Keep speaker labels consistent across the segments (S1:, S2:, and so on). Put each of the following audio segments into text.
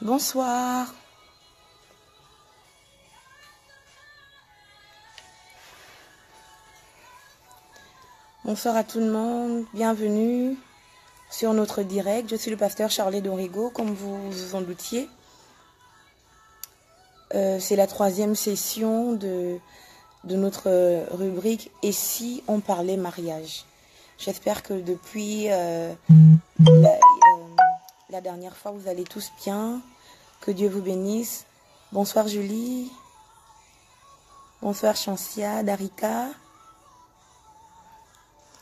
S1: Bonsoir. Bonsoir à tout le monde. Bienvenue sur notre direct. Je suis le pasteur Charlie Dorigo, comme vous vous en doutiez. C'est la 3e session de notre rubrique « Et si on parlait mariage ?» J'espère que depuis la dernière fois, vous allez tous bien. Que Dieu vous bénisse. Bonsoir Julie. Bonsoir Chancia, Darika.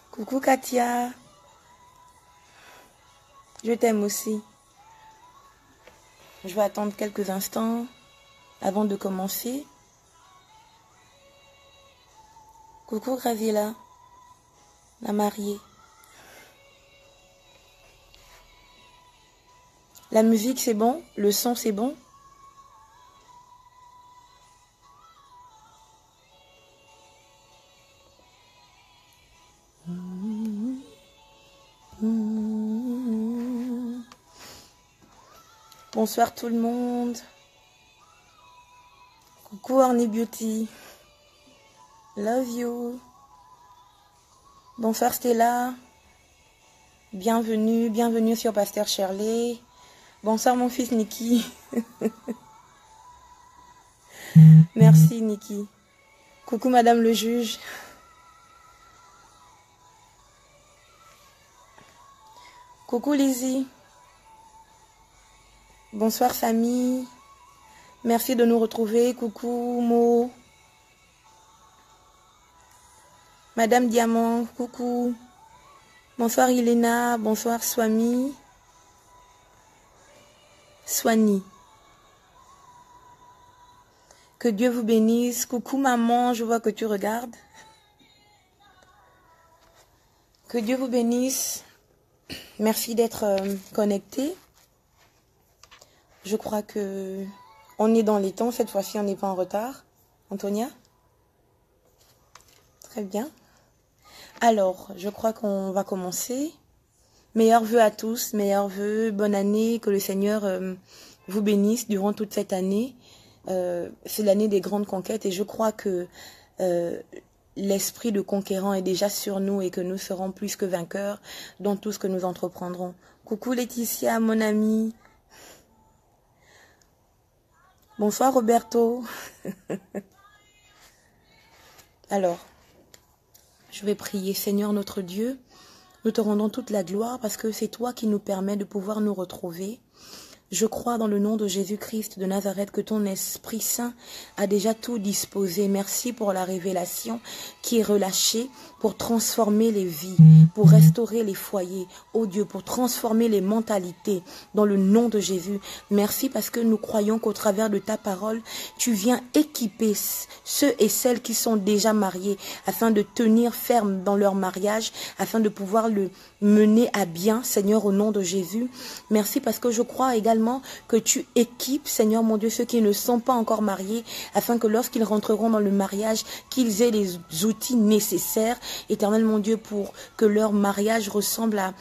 S1: Coucou Katia. Je t'aime aussi. Je vais attendre quelques instants avant de commencer. Coucou Graviela, la mariée. La musique c'est bon? Le son c'est bon? Bonsoir tout le monde. Coucou Orny Beauty. Love you. Bonsoir Stella. Bienvenue, bienvenue sur Pasteur Shirley. Bonsoir mon fils Niki. Merci Niki. Coucou Madame le juge. Coucou Lizzie. Bonsoir famille. Merci de nous retrouver. Coucou Mo. Madame Diamant, coucou. Bonsoir Ilena. Bonsoir Swami. Swani. Que Dieu vous bénisse. Coucou maman, je vois que tu regardes. Que Dieu vous bénisse. Merci d'être connecté. Je crois que on est dans les temps. Cette fois-ci, on n'est pas en retard. Antonia? Très bien. Alors, je crois qu'on va commencer. Meilleurs vœux à tous, meilleurs vœux, bonne année, que le Seigneur vous bénisse durant toute cette année. C'est l'année des grandes conquêtes et je crois que l'esprit de conquérant est déjà sur nous et que nous serons plus que vainqueurs dans tout ce que nous entreprendrons. Coucou Laetitia, mon amie. Bonsoir Roberto. Alors, je vais prier. Seigneur notre Dieu, nous te rendons toute la gloire parce que c'est toi qui nous permets de pouvoir nous retrouver. Je crois dans le nom de Jésus-Christ de Nazareth que ton Esprit Saint a déjà tout disposé. Merci pour la révélation qui est relâchée pour transformer les vies, pour restaurer les foyers. Oh Dieu, pour transformer les mentalités dans le nom de Jésus. Merci parce que nous croyons qu'au travers de ta parole, tu viens équiper ceux et celles qui sont déjà mariés afin de tenir ferme dans leur mariage, afin de pouvoir le mener à bien, Seigneur, au nom de Jésus. Merci parce que je crois également que tu équipes, Seigneur mon Dieu, ceux qui ne sont pas encore mariés, afin que lorsqu'ils rentreront dans le mariage, qu'ils aient les outils nécessaires, Éternel mon Dieu, pour que leur mariage ressemble à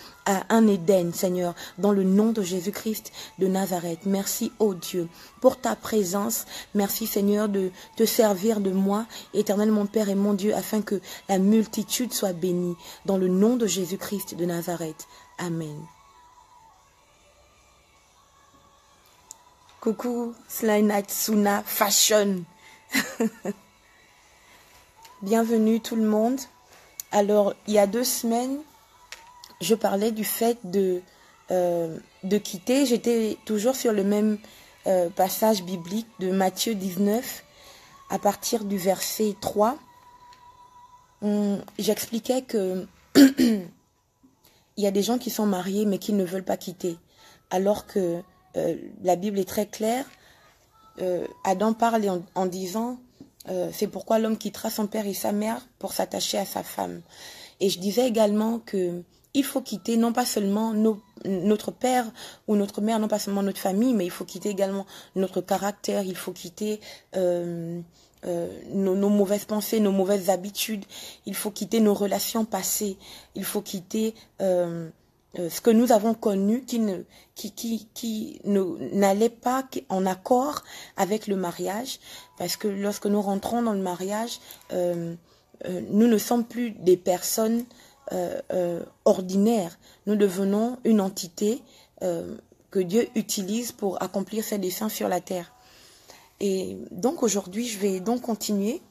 S1: un Éden, Seigneur, dans le nom de Jésus-Christ de Nazareth. Merci, ô Dieu, pour ta présence. Merci, Seigneur, de te servir de moi, Éternel mon Père et mon Dieu, afin que la multitude soit bénie, dans le nom de Jésus-Christ de Nazareth. Amen. Coucou, Slainatsuna Fashion. Bienvenue tout le monde. Alors, il y a 2 semaines, je parlais du fait de quitter. J'étais toujours sur le même passage biblique de Matthieu 19, à partir du verset 3. J'expliquais que il y a des gens qui sont mariés mais qui ne veulent pas quitter. Alors que la Bible est très claire. Adam parle en disant c'est pourquoi l'homme quittera son père et sa mère pour s'attacher à sa femme. Et je disais également que il faut quitter non pas seulement notre père ou notre mère, non pas seulement notre famille, mais il faut quitter également notre caractère, il faut quitter nos mauvaises pensées, nos mauvaises habitudes, il faut quitter nos relations passées, il faut quitter ce que nous avons connu qui n'allait pas en accord avec le mariage, parce que lorsque nous rentrons dans le mariage, nous ne sommes plus des personnes ordinaires. Nous devenons une entité que Dieu utilise pour accomplir ses desseins sur la terre. Et donc aujourd'hui, je vais donc continuer.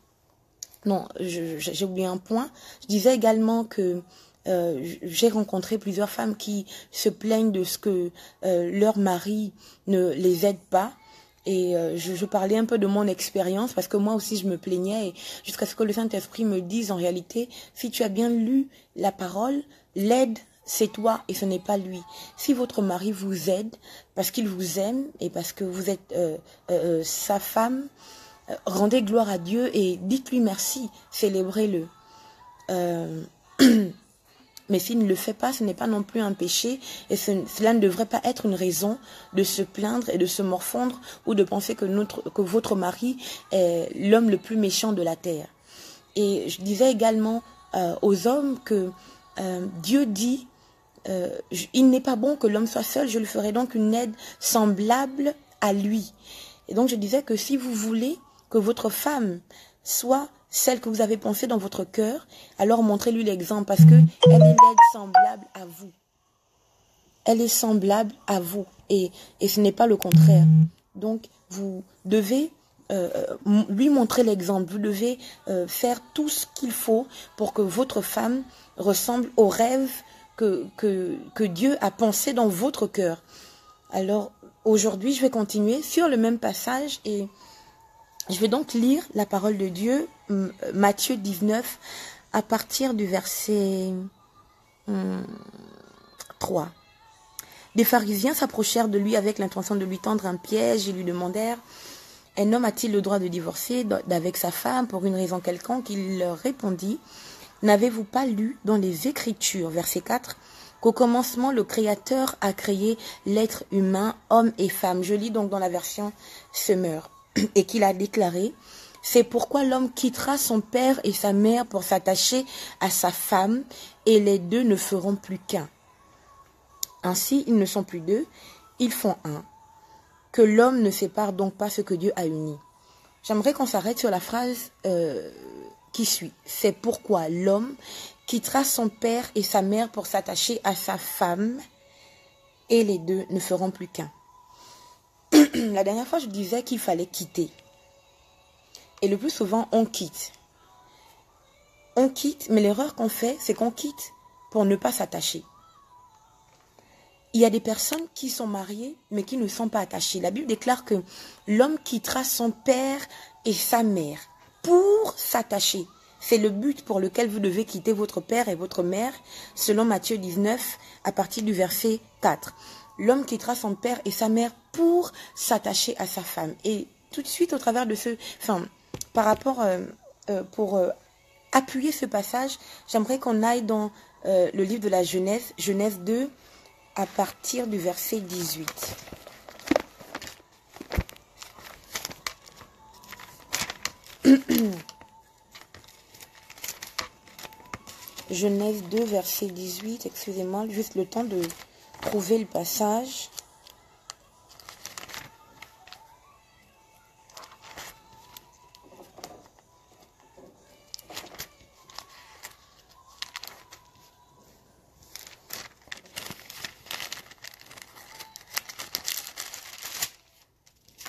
S1: Non, j'ai oublié un point. Je disais également que j'ai rencontré plusieurs femmes qui se plaignent de ce que leur mari ne les aide pas. Et je parlais un peu de mon expérience parce que moi aussi je me plaignais et jusqu'à ce que le Saint-Esprit me dise en réalité, si tu as bien lu la parole, l'aide c'est toi et ce n'est pas lui. Si votre mari vous aide parce qu'il vous aime et parce que vous êtes sa femme, rendez gloire à Dieu et dites-lui merci, célébrez-le. Mais s'il ne le fait pas, ce n'est pas non plus un péché et cela ne devrait pas être une raison de se plaindre et de se morfondre ou de penser que votre mari est l'homme le plus méchant de la terre. Et je disais également aux hommes que Dieu dit il n'est pas bon que l'homme soit seul, je lui ferai donc une aide semblable à lui. Et donc je disais que si vous voulez que votre femme soit celle que vous avez pensée dans votre cœur, alors montrez-lui l'exemple parce que elle est l'aide semblable à vous. Elle est semblable à vous et ce n'est pas le contraire. Donc vous devez lui montrer l'exemple. Vous devez faire tout ce qu'il faut pour que votre femme ressemble au rêve que Dieu a pensé dans votre cœur. Alors aujourd'hui, je vais continuer sur le même passage et je vais donc lire la parole de Dieu, Matthieu 19, à partir du verset 3. Des pharisiens s'approchèrent de lui avec l'intention de lui tendre un piège et lui demandèrent « Un homme a-t-il le droit de divorcer d'avec sa femme pour une raison quelconque ?» Il leur répondit « N'avez-vous pas lu dans les Écritures, verset 4, qu'au commencement, le Créateur a créé l'être humain, homme et femme ?» Je lis donc dans la version Semeur. Et qu'il a déclaré, c'est pourquoi l'homme quittera son père et sa mère pour s'attacher à sa femme, et les deux ne feront plus qu'un. Ainsi, ils ne sont plus deux, ils font un. Que l'homme ne sépare donc pas ce que Dieu a uni. J'aimerais qu'on s'arrête sur la phrase qui suit. C'est pourquoi l'homme quittera son père et sa mère pour s'attacher à sa femme, et les deux ne feront plus qu'un. La dernière fois, je disais qu'il fallait quitter. Et le plus souvent, on quitte. On quitte, mais l'erreur qu'on fait, c'est qu'on quitte pour ne pas s'attacher. Il y a des personnes qui sont mariées, mais qui ne sont pas attachées. La Bible déclare que l'homme quittera son père et sa mère pour s'attacher. C'est le but pour lequel vous devez quitter votre père et votre mère, selon Matthieu 19, à partir du verset 4. L'homme quittera son père et sa mère pour s'attacher à sa femme. Et tout de suite, au travers de par rapport, pour appuyer ce passage, j'aimerais qu'on aille dans le livre de la Genèse, Genèse 2, à partir du verset 18. Genèse 2, verset 18, excusez-moi, juste le temps de trouver le passage.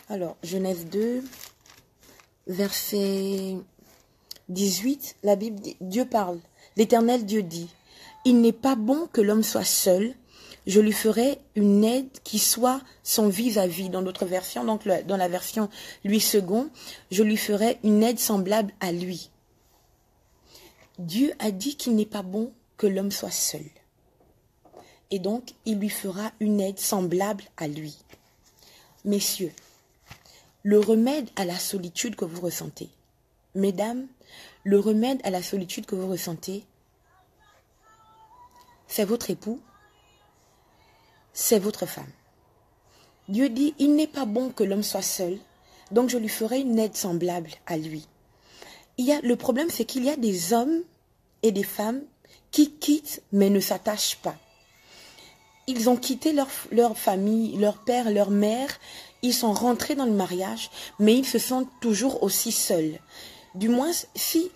S1: Alors, Genèse 2, verset 18, la Bible dit, Dieu parle. L'Éternel Dieu dit, « Il n'est pas bon que l'homme soit seul, je lui ferai une aide qui soit son vis-à-vis. » Dans d'autres versions, donc dans la version Louis II, je lui ferai une aide semblable à lui. Dieu a dit qu'il n'est pas bon que l'homme soit seul. Et donc, il lui fera une aide semblable à lui. Messieurs, le remède à la solitude que vous ressentez, mesdames, le remède à la solitude que vous ressentez, c'est votre époux, c'est votre femme. Dieu dit, il n'est pas bon que l'homme soit seul, donc je lui ferai une aide semblable à lui. Le problème, c'est qu'il y a des hommes et des femmes qui quittent mais ne s'attachent pas. ils ont quitté leur famille, leur père, leur mère. Ils sont rentrés dans le mariage, mais ils se sentent toujours aussi seuls. Du moins, si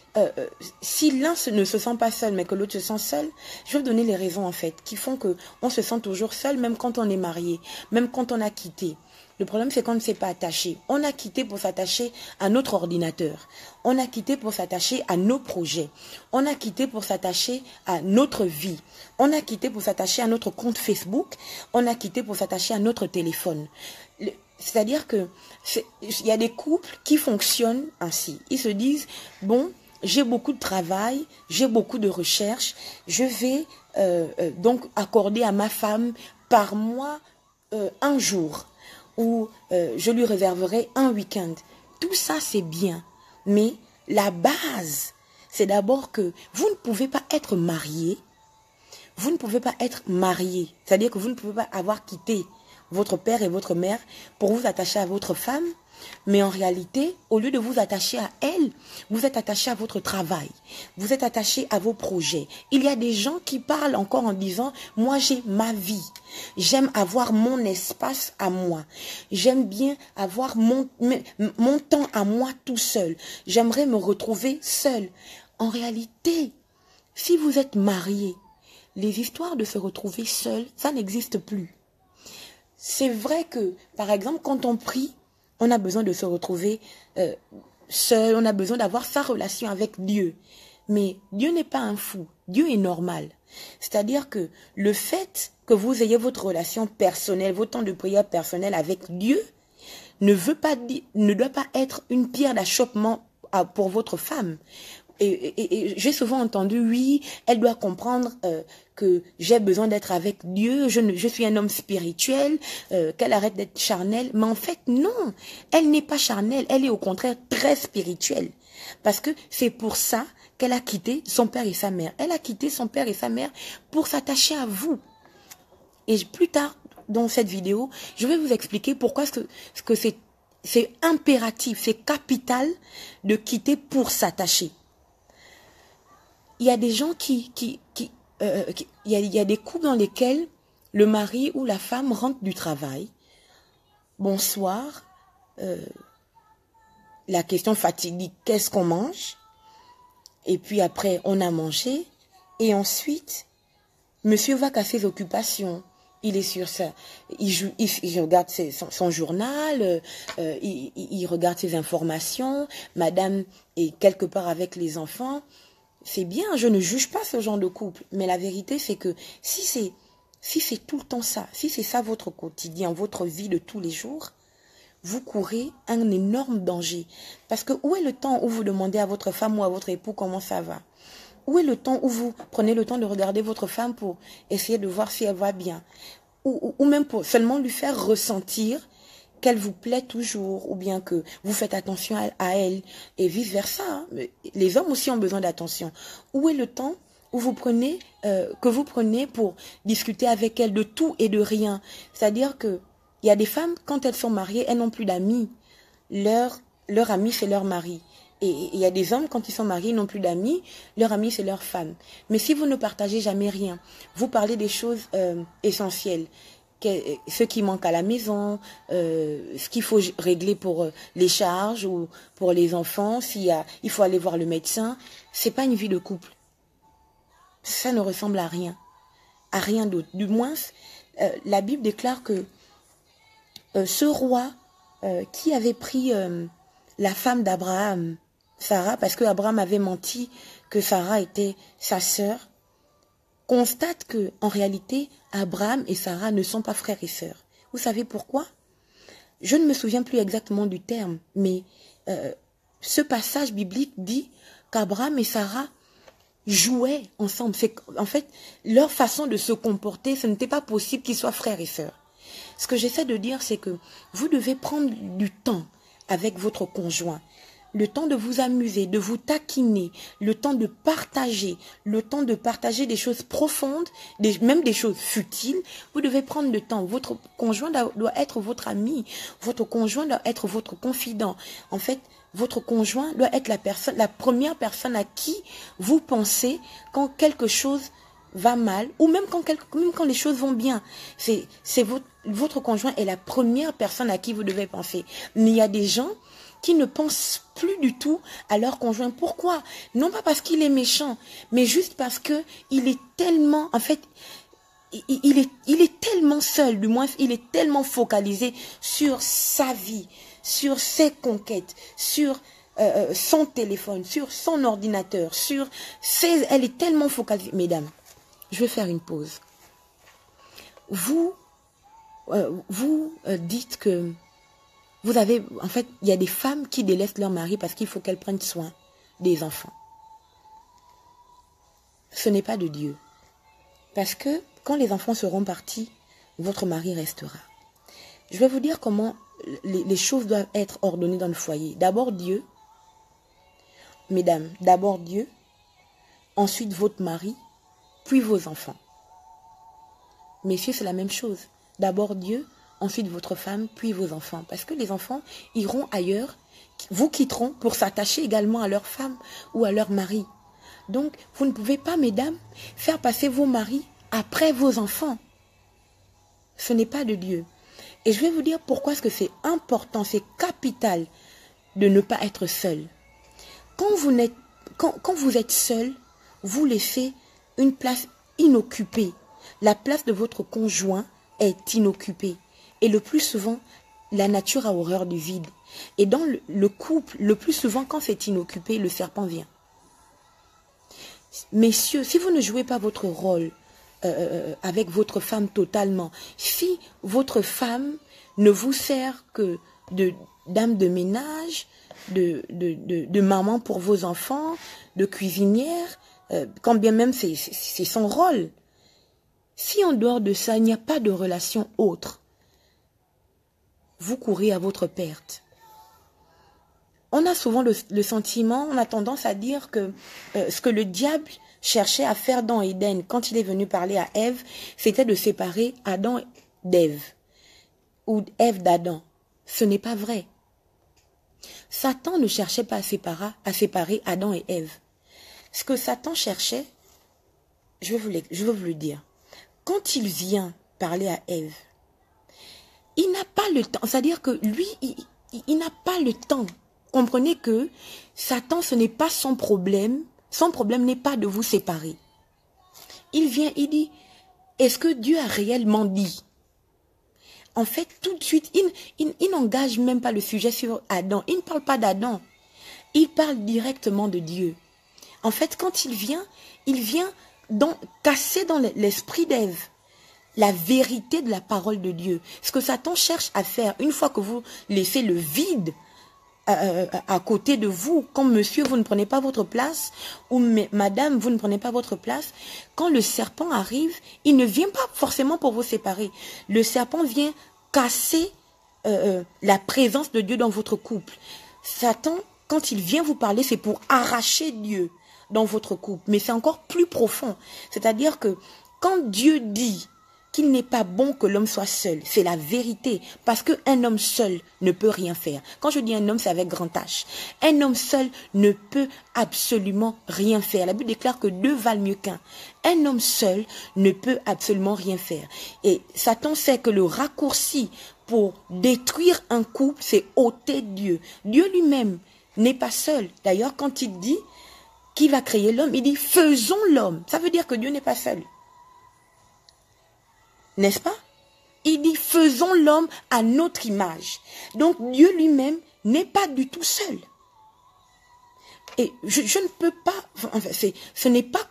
S1: l'un ne se sent pas seul, mais que l'autre se sent seul, je vais vous donner les raisons en fait, qui font qu'on se sent toujours seul, même quand on est marié, même quand on a quitté. Le problème, c'est qu'on ne s'est pas attaché. On a quitté pour s'attacher à notre ordinateur. On a quitté pour s'attacher à nos projets. On a quitté pour s'attacher à notre vie. On a quitté pour s'attacher à notre compte Facebook. On a quitté pour s'attacher à notre téléphone. C'est-à-dire que il y a des couples qui fonctionnent ainsi. Ils se disent, bon, j'ai beaucoup de travail, j'ai beaucoup de recherches, je vais donc accorder à ma femme par mois un jour où je lui réserverai un week-end. Tout ça, c'est bien. Mais la base, c'est d'abord que vous ne pouvez pas être marié. Vous ne pouvez pas être marié. C'est-à-dire que vous ne pouvez pas avoir quitté votre père et votre mère pour vous attacher à votre femme, mais en réalité, au lieu de vous attacher à elle, vous êtes attaché à votre travail, vous êtes attaché à vos projets. Il y a des gens qui parlent encore en disant, moi j'ai ma vie, j'aime avoir mon espace à moi, j'aime bien avoir mon temps à moi tout seul, j'aimerais me retrouver seul. En réalité, si vous êtes marié, les histoires de se retrouver seul, ça n'existe plus. C'est vrai que, par exemple, quand on prie, on a besoin de se retrouver seul, on a besoin d'avoir sa relation avec Dieu. Mais Dieu n'est pas un fou, Dieu est normal. C'est-à-dire que le fait que vous ayez votre relation personnelle, votre temps de prière personnel avec Dieu, ne doit pas être une pierre d'achoppement pour votre femme. Et j'ai souvent entendu, oui, elle doit comprendre que j'ai besoin d'être avec Dieu, je suis un homme spirituel, qu'elle arrête d'être charnelle. Mais en fait, non, elle n'est pas charnelle, elle est au contraire très spirituelle. Parce que c'est pour ça qu'elle a quitté son père et sa mère. Elle a quitté son père et sa mère pour s'attacher à vous. Et plus tard, dans cette vidéo, je vais vous expliquer pourquoi c'est impératif, c'est capital de quitter pour s'attacher. Il y a des gens il y a des couples dans lesquels le mari ou la femme rentre du travail. Bonsoir. La question fatidique, qu'est-ce qu'on mange? Et puis après, on a mangé. Et ensuite, monsieur va qu'à ses occupations. Il est sur ça. Il regarde son journal, il regarde ses informations. Madame est quelque part avec les enfants. C'est bien, je ne juge pas ce genre de couple. Mais la vérité, c'est que si c'est tout le temps ça, si c'est ça votre quotidien, votre vie de tous les jours, vous courez un énorme danger. Parce que où est le temps où vous demandez à votre femme ou à votre époux comment ça va? Où est le temps où vous prenez le temps de regarder votre femme pour essayer de voir si elle va bien? Ou même pour seulement lui faire ressentir qu'elle vous plaît toujours, ou bien que vous faites attention à elle, et vice-versa. Hein. Les hommes aussi ont besoin d'attention. Où est le temps où que vous prenez pour discuter avec elle de tout et de rien? C'est-à-dire que il y a des femmes, quand elles sont mariées, elles n'ont plus d'amis. Leur ami, c'est leur mari. Et il y a des hommes, quand ils sont mariés, ils n'ont plus d'amis. Leur ami, c'est leur femme. Mais si vous ne partagez jamais rien, vous parlez des choses essentielles, ce qui manque à la maison, ce qu'il faut régler pour les charges ou pour les enfants, il faut aller voir le médecin, c'est pas une vie de couple. Ça ne ressemble à rien d'autre. Du moins, la Bible déclare que ce roi qui avait pris la femme d'Abraham, Sarah, parce que Abraham avait menti que Sarah était sa sœur, constate que en réalité, Abraham et Sarah ne sont pas frères et sœurs. Vous savez pourquoi? Je ne me souviens plus exactement du terme, mais ce passage biblique dit qu'Abraham et Sarah jouaient ensemble. En fait, leur façon de se comporter, ce n'était pas possible qu'ils soient frères et sœurs. Ce que j'essaie de dire, c'est que vous devez prendre du temps avec votre conjoint. Le temps de vous amuser, de vous taquiner, le temps de partager des choses profondes, même des choses futiles. Vous devez prendre le temps. Votre conjoint doit être votre ami. Votre conjoint doit être votre confident. En fait, votre conjoint doit être la première personne à qui vous pensez quand quelque chose va mal, ou même quand les choses vont bien, votre conjoint est la première personne à qui vous devez penser. Mais il y a des gens qui ne pensent plus du tout à leur conjoint. Pourquoi? Non pas parce qu'il est méchant, mais juste parce que il est tellement, en fait, il est tellement seul, du moins il est tellement focalisé sur sa vie, sur ses conquêtes, sur son téléphone, sur son ordinateur, elle est tellement focalisée. Mesdames, je vais faire une pause. Vous dites que vous avez, en fait, il y a des femmes qui délaissent leur mari parce qu'il faut qu'elles prennent soin des enfants. Ce n'est pas de Dieu. Parce que quand les enfants seront partis, votre mari restera. Je vais vous dire comment les choses doivent être ordonnées dans le foyer. D'abord Dieu, mesdames, d'abord Dieu, ensuite votre mari, puis vos enfants. Messieurs, c'est la même chose. D'abord Dieu, ensuite votre femme, puis vos enfants. Parce que les enfants iront ailleurs, vous quitteront pour s'attacher également à leur femme ou à leur mari. Donc, vous ne pouvez pas, mesdames, faire passer vos maris après vos enfants. Ce n'est pas de Dieu. Et je vais vous dire pourquoi est-ce que c'est important, c'est capital de ne pas être seul. Quand vous êtes seul, vous laissez une place inoccupée. La place de votre conjoint est inoccupée. Et le plus souvent, la nature a horreur du vide. Et dans le couple, le plus souvent, quand c'est inoccupé, le serpent vient. Messieurs, si vous ne jouez pas votre rôle avec votre femme totalement, si votre femme ne vous sert que de dame de ménage, de maman pour vos enfants, de cuisinière, quand bien même c'est son rôle. Si en dehors de ça, il n'y a pas de relation autre, vous courez à votre perte. On a souvent le sentiment, on a tendance à dire que ce que le diable cherchait à faire dans Éden, quand il est venu parler à Ève, c'était de séparer Adam d'Ève, ou Ève d'Adam. Ce n'est pas vrai. Satan ne cherchait pas à séparer Adam et Ève. Ce que Satan cherchait, je vais vous le dire. Quand il vient parler à Ève, il n'a pas le temps. C'est-à-dire que lui, il n'a pas le temps. Comprenez que Satan, ce n'est pas son problème. Son problème n'est pas de vous séparer. Il vient, il dit, est-ce que Dieu a réellement dit? En fait, tout de suite, il n'engage même pas le sujet sur Adam. Il ne parle pas d'Adam. Il parle directement de Dieu. En fait, quand il vient casser dans l'esprit d'Ève la vérité de la parole de Dieu. Ce que Satan cherche à faire, une fois que vous laissez le vide à côté de vous, quand monsieur, vous ne prenez pas votre place, ou madame, vous ne prenez pas votre place, quand le serpent arrive, il ne vient pas forcément pour vous séparer. Le serpent vient casser la présence de Dieu dans votre couple. Satan, quand il vient vous parler, c'est pour arracher Dieu dans votre couple. Mais c'est encore plus profond. C'est-à-dire que quand Dieu dit qu'il n'est pas bon que l'homme soit seul, c'est la vérité. Parce qu'un homme seul ne peut rien faire. Quand je dis un homme, c'est avec grand H. Un homme seul ne peut absolument rien faire. La Bible déclare que deux valent mieux qu'un. Un homme seul ne peut absolument rien faire. Et Satan sait que le raccourci pour détruire un couple, c'est ôter Dieu. Dieu lui-même n'est pas seul. D'ailleurs, quand il dit qu'il va créer l'homme, il dit faisons l'homme. Ça veut dire que Dieu n'est pas seul. N'est-ce pas? Il dit faisons l'homme à notre image. Donc Dieu lui-même n'est pas du tout seul. Et je ne peux pas, enfin, ce n'est pas,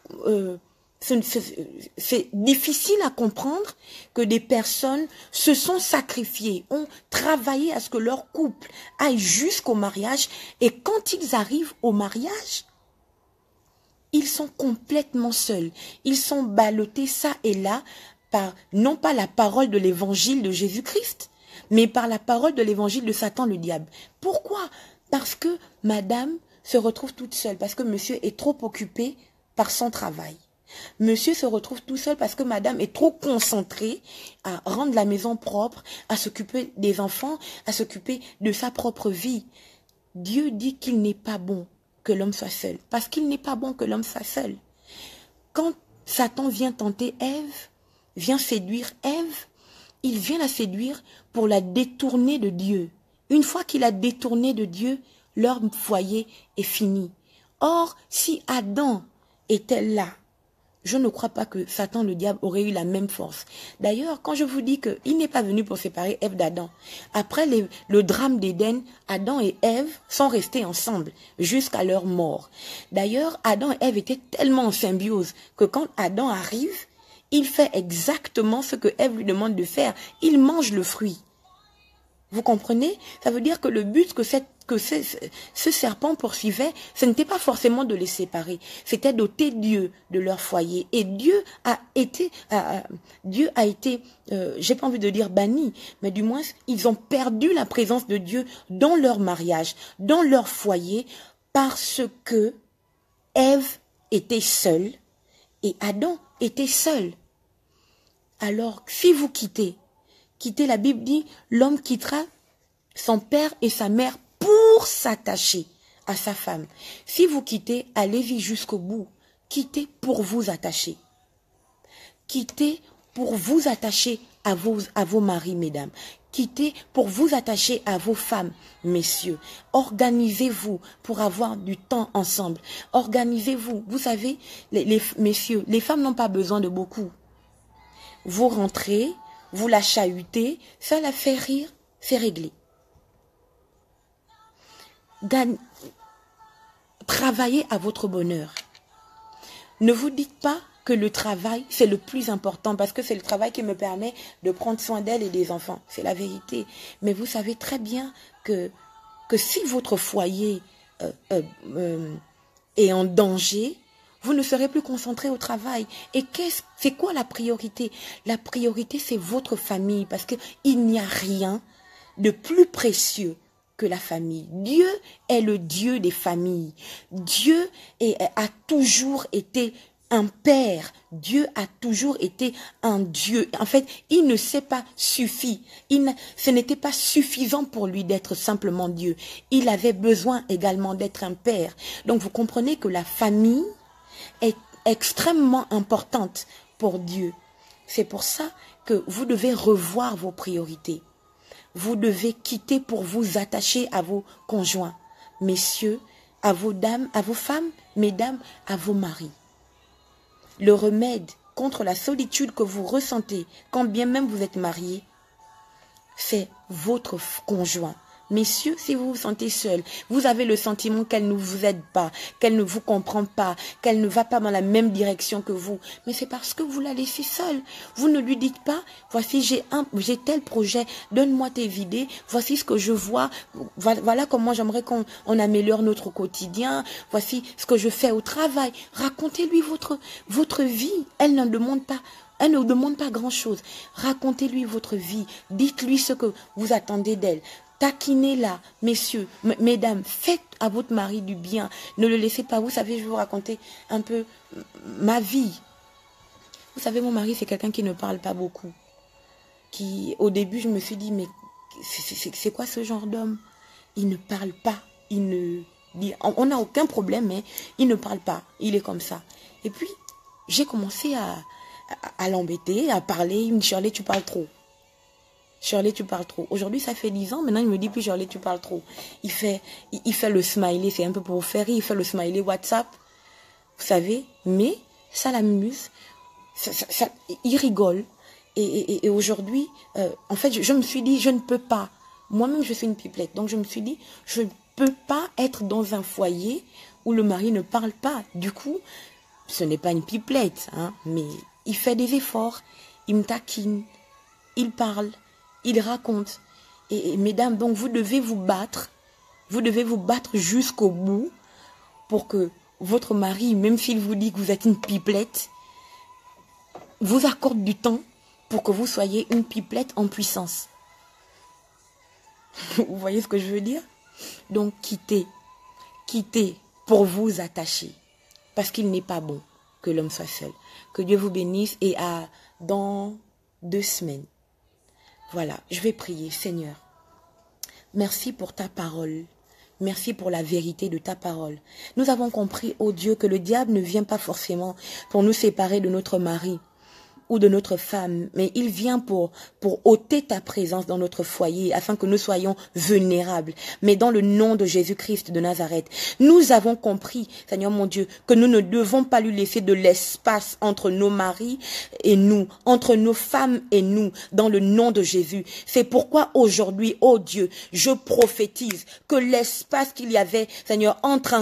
S1: c'est difficile à comprendre que des personnes se sont sacrifiées, ont travaillé à ce que leur couple aille jusqu'au mariage, et quand ils arrivent au mariage, ils sont complètement seuls. Ils sont ballottés ça et là par, non pas la parole de l'évangile de Jésus-Christ, mais par la parole de l'évangile de Satan le diable. Pourquoi? Parce que madame se retrouve toute seule, parce que monsieur est trop occupé par son travail. Monsieur se retrouve tout seul parce que madame est trop concentrée à rendre la maison propre, à s'occuper des enfants, à s'occuper de sa propre vie. Dieu dit qu'il n'est pas bon que l'homme soit seul, parce qu'il n'est pas bon que l'homme soit seul. Quand Satan vient tenter Ève, vient séduire Ève. Il vient la séduire pour la détourner de Dieu. Une fois qu'il a détourné de Dieu, leur foyer est fini. Or, si Adam était là, je ne crois pas que Satan, le diable, aurait eu la même force. D'ailleurs, quand je vous dis qu'il n'est pas venu pour séparer Ève d'Adam, après le drame d'Éden, Adam et Ève sont restés ensemble jusqu'à leur mort. D'ailleurs, Adam et Ève étaient tellement en symbiose que quand Adam arrive, il fait exactement ce que Ève lui demande de faire. Il mange le fruit. Vous comprenez? Ça veut dire que le but que ce serpent poursuivait, ce n'était pas forcément de les séparer. C'était d'ôter Dieu de leur foyer. Et Dieu a été, j'ai pas envie de dire banni, mais du moins, ils ont perdu la présence de Dieu dans leur mariage, dans leur foyer, parce que Ève était seule et Adam était seul. Alors, si vous quittez, la Bible dit, l'homme quittera son père et sa mère pour s'attacher à sa femme. Si vous quittez, allez-y jusqu'au bout. Quittez pour vous attacher. Quittez pour vous attacher à vos maris, mesdames. Quittez pour vous attacher à vos femmes, messieurs. Organisez-vous pour avoir du temps ensemble. Organisez-vous. Vous savez, messieurs, les femmes n'ont pas besoin de beaucoup. Vous rentrez, vous la chahutez, ça la fait rire, c'est réglé. Travaillez à votre bonheur. Ne vous dites pas que le travail, c'est le plus important parce que c'est le travail qui me permet de prendre soin d'elle et des enfants. C'est la vérité. Mais vous savez très bien que si votre foyer est en danger, vous ne serez plus concentré au travail. Et c'est quoi la priorité? La priorité, c'est votre famille parce qu'il n'y a rien de plus précieux que la famille. Dieu est le Dieu des familles. Dieu a toujours été un père. Dieu a toujours été un Dieu. En fait, il ne s'est pas suffi. Ce n'était pas suffisant pour lui d'être simplement Dieu. Il avait besoin également d'être un père. Donc vous comprenez que la famille est extrêmement importante pour Dieu. C'est pour ça que vous devez revoir vos priorités. Vous devez quitter pour vous attacher à vos conjoints, messieurs, à vos dames, à vos femmes, mesdames, à vos maris. Le remède contre la solitude que vous ressentez, quand bien même vous êtes mariés, c'est votre conjoint. Messieurs, si vous vous sentez seul, vous avez le sentiment qu'elle ne vous aide pas, qu'elle ne vous comprend pas, qu'elle ne va pas dans la même direction que vous. Mais c'est parce que vous la laissez seule. Vous ne lui dites pas, voici j'ai tel projet, donne-moi tes idées, voici ce que je vois, voilà comment j'aimerais qu'on améliore notre quotidien, voici ce que je fais au travail. Racontez-lui votre vie. Elle ne demande pas grand-chose. Racontez-lui votre vie. Dites-lui ce que vous attendez d'elle. Taquinez-la, messieurs, mesdames, faites à votre mari du bien. Ne le laissez pas. Vous savez, je vais vous raconter un peu ma vie. Vous savez, mon mari, c'est quelqu'un qui ne parle pas beaucoup. Au début, je me suis dit, mais c'est quoi ce genre d'homme? Il ne parle pas. On n'a aucun problème, mais il ne parle pas. Il est comme ça. Et puis, j'ai commencé à l'embêter, à parler. Il me dit, Shirley, tu parles trop. Shirley, tu parles trop. Aujourd'hui, ça fait 10 ans. Maintenant, il me dit plus, Shirley, tu parles trop. Il fait le smiley. C'est un peu pour vous faire rire. Il fait le smiley WhatsApp. Vous savez. Mais ça l'amuse. Il rigole. Et aujourd'hui, en fait, je me suis dit, je ne peux pas. Moi-même, je suis une pipelette. Donc, je me suis dit, je ne peux pas être dans un foyer où le mari ne parle pas. Du coup, ce n'est pas une pipelette. Hein, mais il fait des efforts. Il me taquine. Il parle. Il raconte. Et mesdames, donc vous devez vous battre. Vous devez vous battre jusqu'au bout pour que votre mari, même s'il vous dit que vous êtes une pipelette, vous accorde du temps pour que vous soyez une pipelette en puissance. Vous voyez ce que je veux dire? Donc quittez pour vous attacher. Parce qu'il n'est pas bon que l'homme soit seul. Que Dieu vous bénisse et dans 2 semaines. Voilà, je vais prier. Seigneur, merci pour ta parole Merci pour la vérité de ta parole. Nous avons compris, ô Dieu, que le diable ne vient pas forcément pour nous séparer de notre mari ou de notre femme, mais il vient pour ôter ta présence dans notre foyer, afin que nous soyons vulnérables. Mais dans le nom de Jésus-Christ de Nazareth, nous avons compris, Seigneur mon Dieu, que nous ne devons pas lui laisser de l'espace entre nos maris et nous, entre nos femmes et nous, dans le nom de Jésus. C'est pourquoi aujourd'hui, ô Dieu, je prophétise que l'espace qu'il y avait, Seigneur, entre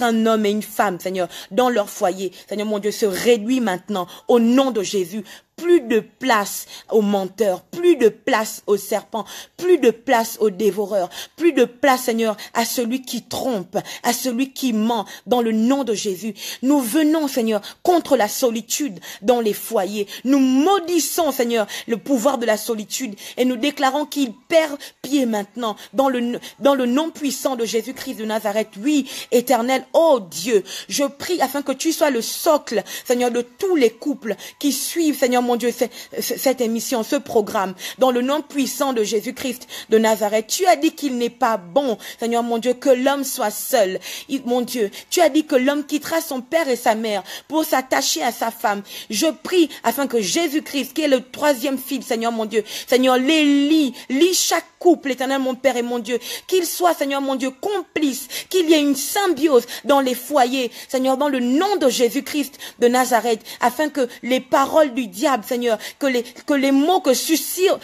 S1: un homme et une femme, Seigneur, dans leur foyer, Seigneur mon Dieu, se réduit maintenant au nom de Jésus. Plus de place aux menteurs, plus de place aux serpents, plus de place aux dévoreurs, plus de place, Seigneur, à celui qui trompe, à celui qui ment, dans le nom de Jésus. Nous venons, Seigneur, contre la solitude dans les foyers. Nous maudissons, Seigneur, le pouvoir de la solitude et nous déclarons qu'il perd pied maintenant dans le nom puissant de Jésus-Christ de Nazareth. Oui, Éternel, oh Dieu, je prie afin que tu sois le socle, Seigneur, de tous les couples qui suivent, Seigneur mon Dieu, cette émission, ce programme, dans le nom puissant de Jésus-Christ de Nazareth. Tu as dit qu'il n'est pas bon, Seigneur mon Dieu, que l'homme soit seul. Mon Dieu, tu as dit que l'homme quittera son père et sa mère pour s'attacher à sa femme. Je prie afin que Jésus-Christ, qui est le troisième fils, Seigneur mon Dieu, Seigneur, les lie chaque couple, Éternel, mon Père et mon Dieu, qu'il soit, Seigneur mon Dieu, complice, qu'il y ait une symbiose dans les foyers, Seigneur, dans le nom de Jésus-Christ de Nazareth, afin que les paroles du diable, Seigneur, que les mots que susurre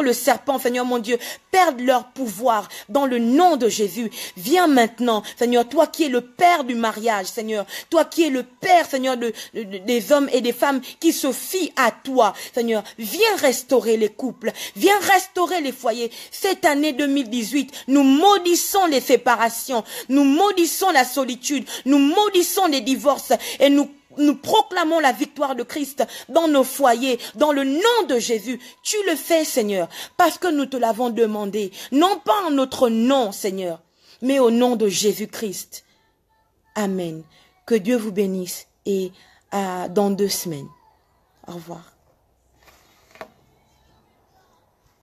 S1: le serpent, Seigneur mon Dieu, perdent leur pouvoir dans le nom de Jésus. Viens maintenant, Seigneur, toi qui es le Père du mariage, Seigneur, toi qui es le Père, Seigneur, des hommes et des femmes qui se fient à toi, Seigneur, viens restaurer les couples, viens restaurer les foyers. Cette année 2018, nous maudissons les séparations, nous maudissons la solitude, nous maudissons les divorces et nous proclamons la victoire de Christ dans nos foyers, dans le nom de Jésus. Tu le fais, Seigneur, parce que nous te l'avons demandé, non pas en notre nom, Seigneur, mais au nom de Jésus-Christ. Amen. Que Dieu vous bénisse et dans 2 semaines. Au revoir.